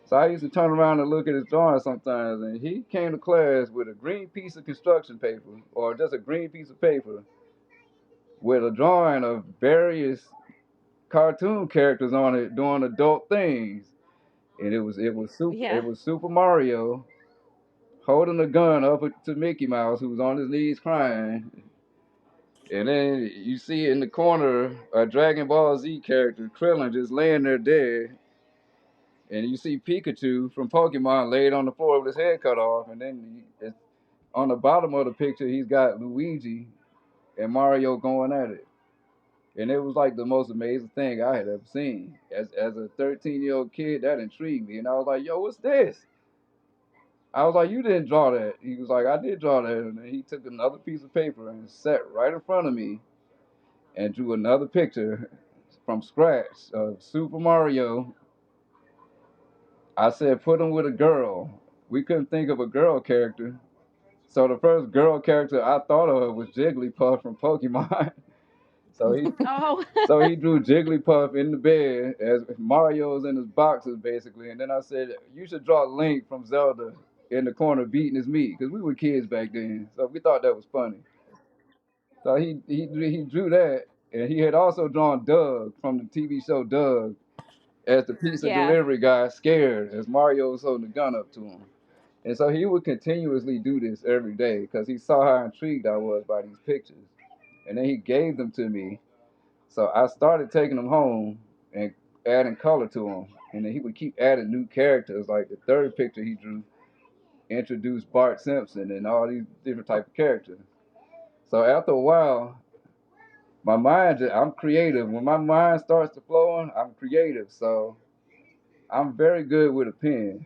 So I used to turn around and look at his drawings sometimes, and he came to class with a green piece of construction paper, or just a green piece of paper, with a drawing of various cartoon characters on it doing adult things. And Yeah. it was Super Mario holding a gun up to Mickey Mouse, who was on his knees crying. And then you see in the corner a Dragon Ball Z character, Krillin, just laying there dead. And you see Pikachu from Pokemon laid on the floor with his head cut off. And then on the bottom of the picture, he's got Luigi and Mario going at it. And it was like the most amazing thing I had ever seen. As a 13-year-old kid, that intrigued me. And I was like, yo, what's this? I was like, you didn't draw that. He was like, I did draw that. And then he took another piece of paper and sat right in front of me and drew another picture from scratch of Super Mario. I said, put him with a girl. We couldn't think of a girl character. So the first girl character I thought of was Jigglypuff from Pokemon. So he Oh, so he drew Jigglypuff in the bed as Mario's in his boxes basically, and then I said you should draw Link from Zelda in the corner beating his meat because we were kids back then, so we thought that was funny. So he drew that, and he had also drawn Doug from the TV show Doug as the pizza yeah. delivery guy, scared as Mario was holding the gun up to him. And so he would continuously do this every day because he saw how intrigued I was by these pictures. And then he gave them to me. So I started taking them home and adding color to them. And then he would keep adding new characters. Like the third picture he drew introduced Bart Simpson and all these different type of characters. So after a while, I'm creative. When my mind starts to flowing, I'm creative. So I'm very good with a pen.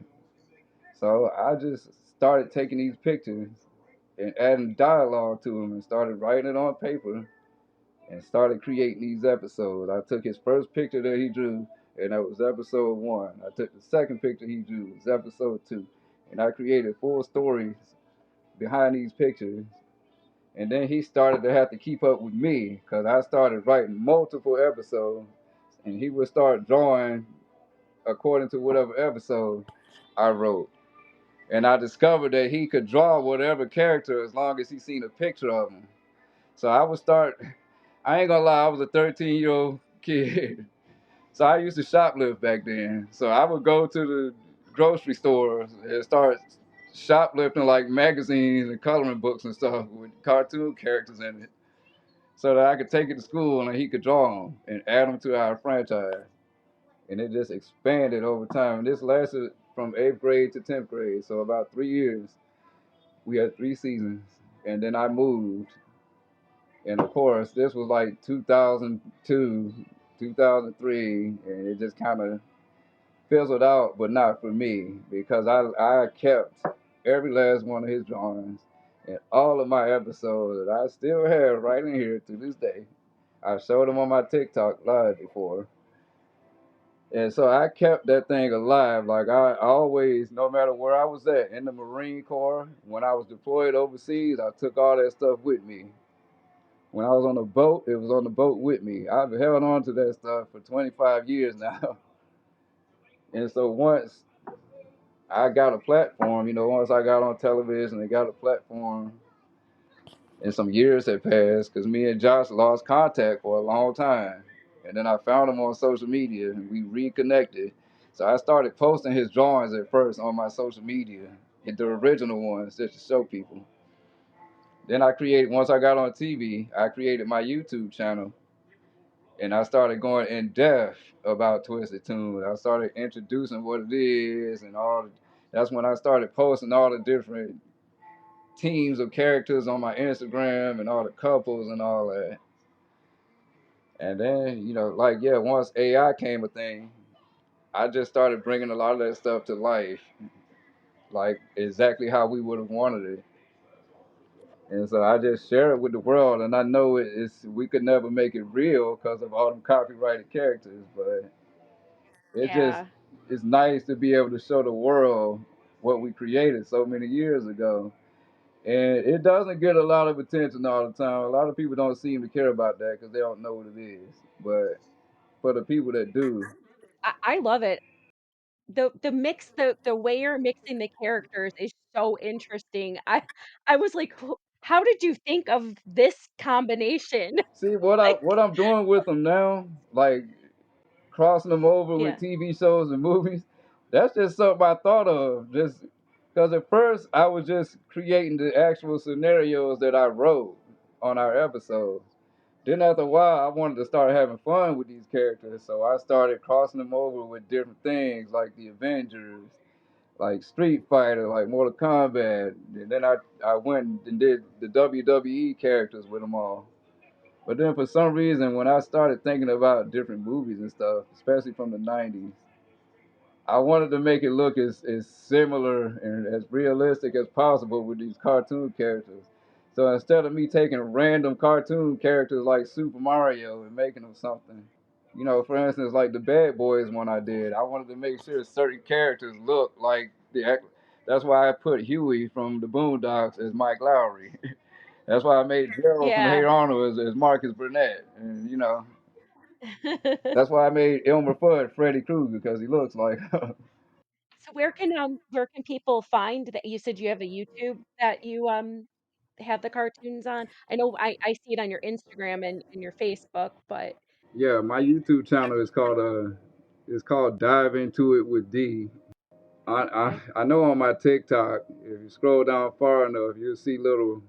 So I just started taking these pictures and adding dialogue to them and started writing it on paper and started creating these episodes. I took his first picture that he drew, and that was episode 1. I took the second picture he drew, it was episode 2. And I created full stories behind these pictures. And then he started to have to keep up with me because I started writing multiple episodes, and he would start drawing according to whatever episode I wrote. And I discovered that he could draw whatever character as long as he seen a picture of him. So I would start, I ain't gonna lie, I was a 13-year-old kid. So I used to shoplift back then. So I would go to the grocery stores and start shoplifting like magazines and coloring books and stuff with cartoon characters in it so that I could take it to school and he could draw them and add them to our franchise. And it just expanded over time. And this lasted from 8th grade to 10th grade, so about 3 years. We had 3 seasons, and then I moved. And of course, this was like 2002, 2003, and it just kind of fizzled out, but not for me because I kept every last one of his drawings and all of my episodes that I still have right in here to this day. I showed them on my TikTok live before. And so I kept that thing alive. Like I always, no matter where I was at, in the Marine Corps, when I was deployed overseas, I took all that stuff with me. When I was on the boat, it was on the boat with me. I've held on to that stuff for 25 years now. And so once I got a platform, once I got on television and got a platform, and some years had passed because me and Josh lost contact for a long time. And then I found him on social media and we reconnected. So I started posting his drawings at first on my social media, the original ones, just to show people. Then once I got on TV, I created my YouTube channel and I started going in depth about Twisted Tunes. I started introducing what it is and that's when I started posting all the different teams of characters on my Instagram and all the couples and all that. And then, once AI came a thing, I just started bringing a lot of that stuff to life, like exactly how we would have wanted it. And so I just share it with the world, and I know we could never make it real because of all them copyrighted characters, but it just Yeah. it's nice to be able to show the world what we created so many years ago. And it doesn't get a lot of attention all the time. A lot of people don't seem to care about that because they don't know what it is. But for the people that do, I love it. The way you're mixing the characters is so interesting. I was like, How did you think of this combination?" see what I Like, what I'm doing with them now, like crossing them over with yeah. TV shows and movies. That's just something I thought of. Just because at first I was just creating the actual scenarios that I wrote on our episodes. Then after a while, I wanted to start having fun with these characters, so I started crossing them over with different things like the Avengers, like Street Fighter, like Mortal Kombat. And then I went and did the WWE characters with them all. But then for some reason, when I started thinking about different movies and stuff, especially from the 90s, I wanted to make it look as similar and as realistic as possible with these cartoon characters. So instead of me taking random cartoon characters like Super Mario and making them something, for instance, like the Bad Boys one I did, I wanted to make sure certain characters look like the act. That's why I put Huey from the Boondocks as Mike Lowry. That's why I made Gerald from Yeah. Hey Arnold as Marcus Burnett, and you know that's why I made Elmer Fudd Freddy Krueger because he looks like. So where can people find that? You said you have a YouTube that you have the cartoons on? I know I see it on your Instagram and your Facebook, but Yeah, my YouTube channel is called Dive Into It with D. okay. I know on my TikTok, if you scroll down far enough, you'll see little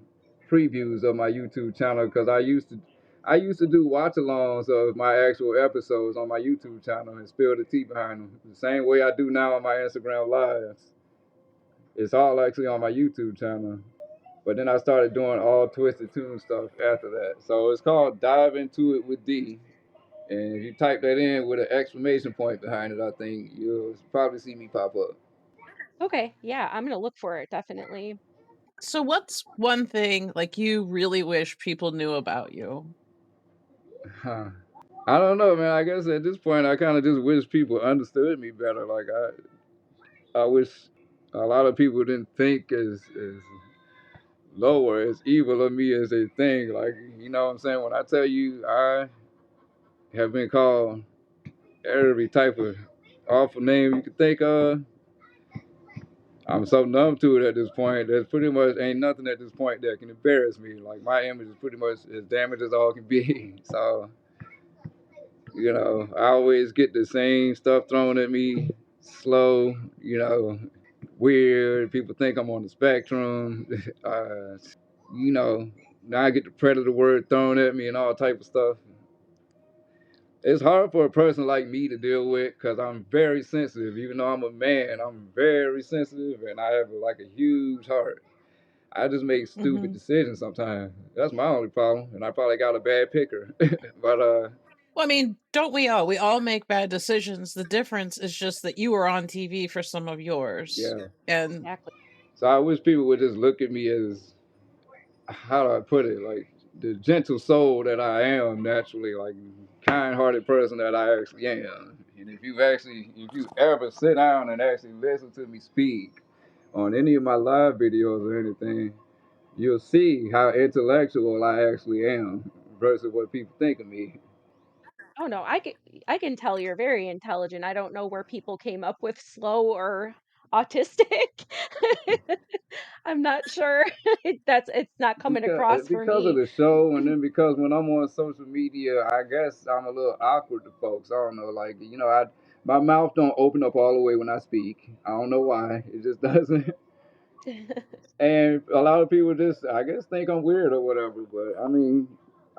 previews of my YouTube channel because I used to do watch-alongs of my actual episodes on my YouTube channel and spill the tea behind them. The same way I do now on my Instagram lives. It's all actually on my YouTube channel. But then I started doing all Twisted Tune stuff after that. So it's called Dive Into It with D. And if you type that in with an exclamation point behind it, I think you'll probably see me pop up. Okay. Yeah, I'm gonna look for it definitely. So what's one thing like you really wish people knew about you? Huh. I don't know, man. I guess at this point, I kind of just wish people understood me better. Like I wish a lot of people didn't think as low or as evil of me as they think. Like, you know what I'm saying? When I tell you I have been called every type of awful name you could think of, I'm so numb to it at this point. There's pretty much ain't nothing at this point that can embarrass me. Like my image is pretty much as damaged as all can be. So, you know, I always get the same stuff thrown at me, slow, you know, weird. People think I'm on the spectrum. You know, now I get the predator word thrown at me and all type of stuff. It's hard for a person like me to deal with because I'm very sensitive. Even though I'm a man, I'm very sensitive and I have like a huge heart. I just make stupid Mhm. decisions sometimes. That's my only problem, and I probably got a bad picker. But Well, I mean, don't we all? We all make bad decisions. The difference is just that you were on TV for some of yours. yeah. And Exactly. So I wish people would just look at me as, how do I put it, like the gentle soul that I am naturally, like kind-hearted person that I actually am. And if you ever sit down and actually listen to me speak on any of my live videos or anything, you'll see how intellectual I actually am versus what people think of me. Oh no, I can tell you're very intelligent. I don't know where people came up with slow or autistic. I'm not sure. It's not coming across for Because of me. the show, and then because when I'm on social media, I guess I'm a little awkward to folks. I don't know, like you know, I my mouth don't open up all the way when I speak. I don't know why. It just doesn't. And a lot of people just, I guess, think I'm weird or whatever. But I mean,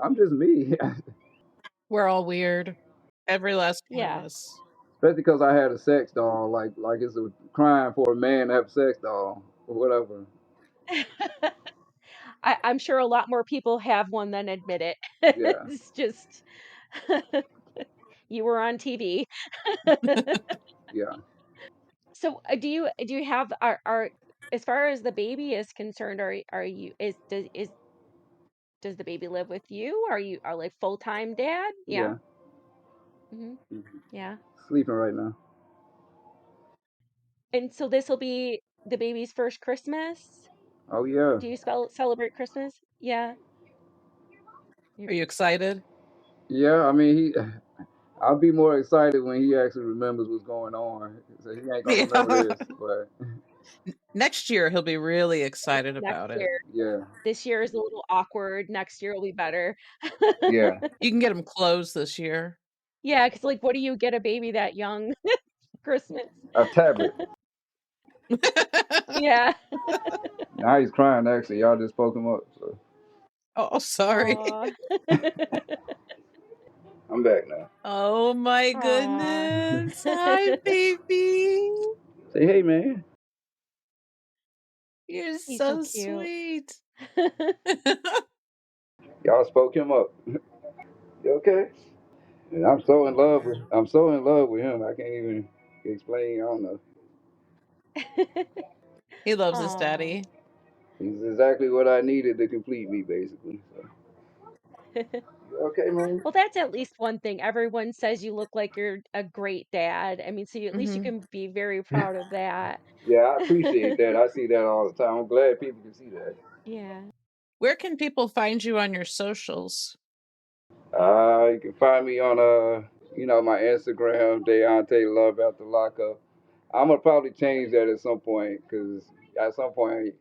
I'm just me. we're all weird. Every last one of Yeah. us. Especially because I had a sex doll. Like it's a crime for a man to have a sex doll or whatever. I'm sure a lot more people have one than admit it. Yeah, It's just you were on TV. yeah, So, do you have are as far as the baby is concerned, are you is does the baby live with you? Are like full-time dad? Yeah. yeah. Mhm. Mhm. Yeah. Sleeping right now. And so this will be the baby's first Christmas? Oh yeah, Do you celebrate Christmas? Yeah. Are You you excited? yeah. I mean, I'll be more excited when he actually remembers what's going on. So he ain't gonna remember Yeah. this, but Next year, he'll be really excited next about it. year. yeah, This year is a little awkward. Next year will be better. yeah. You can get him clothes this year. Yeah, because like, what do you get a baby that young? Christmas. A tablet. Yeah. Now he's crying. Actually, y'all just spoke him up. So Oh, sorry. Aw. I'm back now. Oh my Aw. goodness. Hi, baby. Say hey, man. You're He's so so cute. sweet. Y'all spoke him up. You okay? And I'm so in love with him. I can't even explain. I don't know. He loves his Aw. daddy. He's exactly what I needed to complete me, basically. So you okay, man. Well, that's at least one thing. Everyone says you look like you're a great dad. I mean, so you at least you Mhm. can be very proud of that. Yeah, I appreciate that. I see that all the time. I'm glad people can see that. Yeah. Where can people find you on your socials? You can find me on my Instagram, Daonte Love After Lockup. I'm gonna probably change that at some point because at some point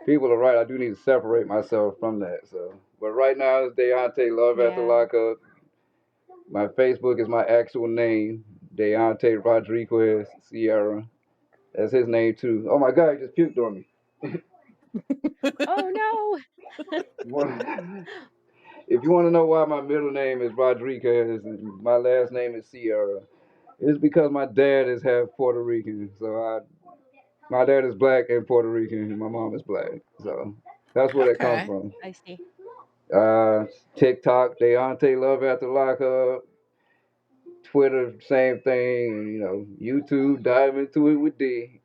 people are right. I do need to separate myself from that. So, but right now it's Daonte Love After Yeah. Lockup. My Facebook is my actual name, Daonte Rodriguez Sierra. That's his name too. Oh my God, he just puked on me. Oh If you want to know why my middle name is Rodriguez and my last name is Sierra, it's because my dad is half Puerto Rican. My dad is black and Puerto Rican, and my mom is black. So that's where that comes Okay. from. I see. Uh, TikTok, Daonte Love After Lockup. Twitter, same thing. And, YouTube, dive into it with D.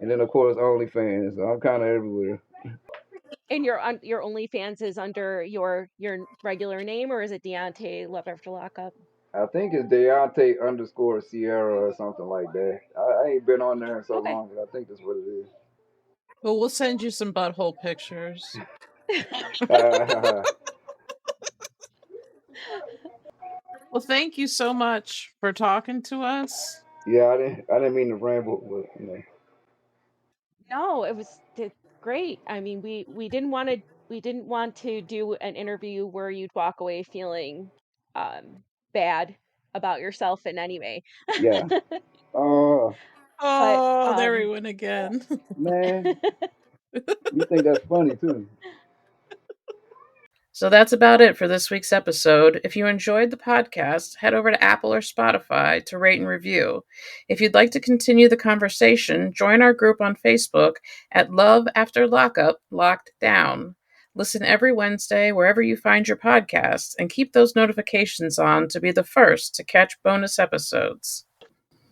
And then of course OnlyFans. So I'm kind of everywhere. And your OnlyFans is under your regular name, or is it Deontay Love After Lockup? I think it's Deontay underscore Sierra or something like that. I ain't been on there in so Okay. long, but I think that's what it Well, we'll send you some butthole pictures. is. Well, thank you so much for talking to us. Yeah, I didn't mean to ramble, but. No, it's great. I mean, we didn't want to do an interview where you'd walk away feeling bad about yourself in any way. Yeah. Oh, But Oh, there we went again. man, you think that's funny too. So that's about it for this week's episode. If you enjoyed the podcast, head over to Apple or Spotify to rate and review. If you'd like to continue the conversation, join our group on Facebook at Love After Lockup Locked Down. Listen every Wednesday wherever you find your podcasts and keep those notifications on to be the first to catch bonus episodes.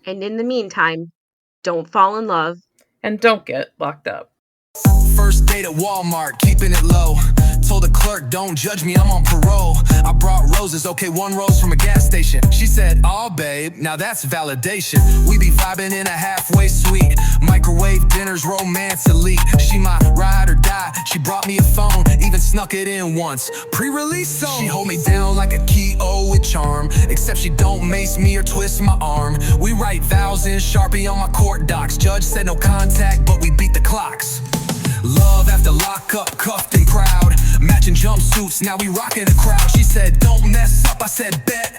and in the meantime, don't fall in love. And don't get locked up. First date at Walmart, keeping it low. Told the clerk, don't judge me, I'm on parole. I brought roses, okay, one rose from a gas station. She said, aw babe, now that's validation. We be vibing in a halfway suite. Microwave dinners, romance elite. She my ride or die, she brought me a phone. Even snuck it in once, pre-release song. She hold me down like a key-o with charm. Except she don't mace me or twist my arm. We write vows in Sharpie on my court docs. Judge said no contact, but we beat the clocks. Love after lockup, cuffed and proud. Matching jumpsuits, now we rockin' the crowd. She said, don't mess up, I said, bet.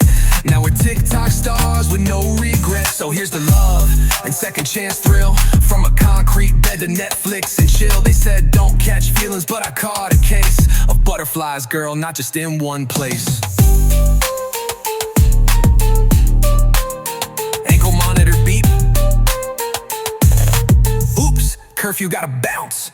Now we're TikTok stars with no regrets. So here's the love and second chance thrill. From a concrete bed to Netflix and chill. They said, don't catch feelings, but I caught a case of butterflies, girl, not just in one place. Ankle monitor beep. Oops, curfew gotta bounce.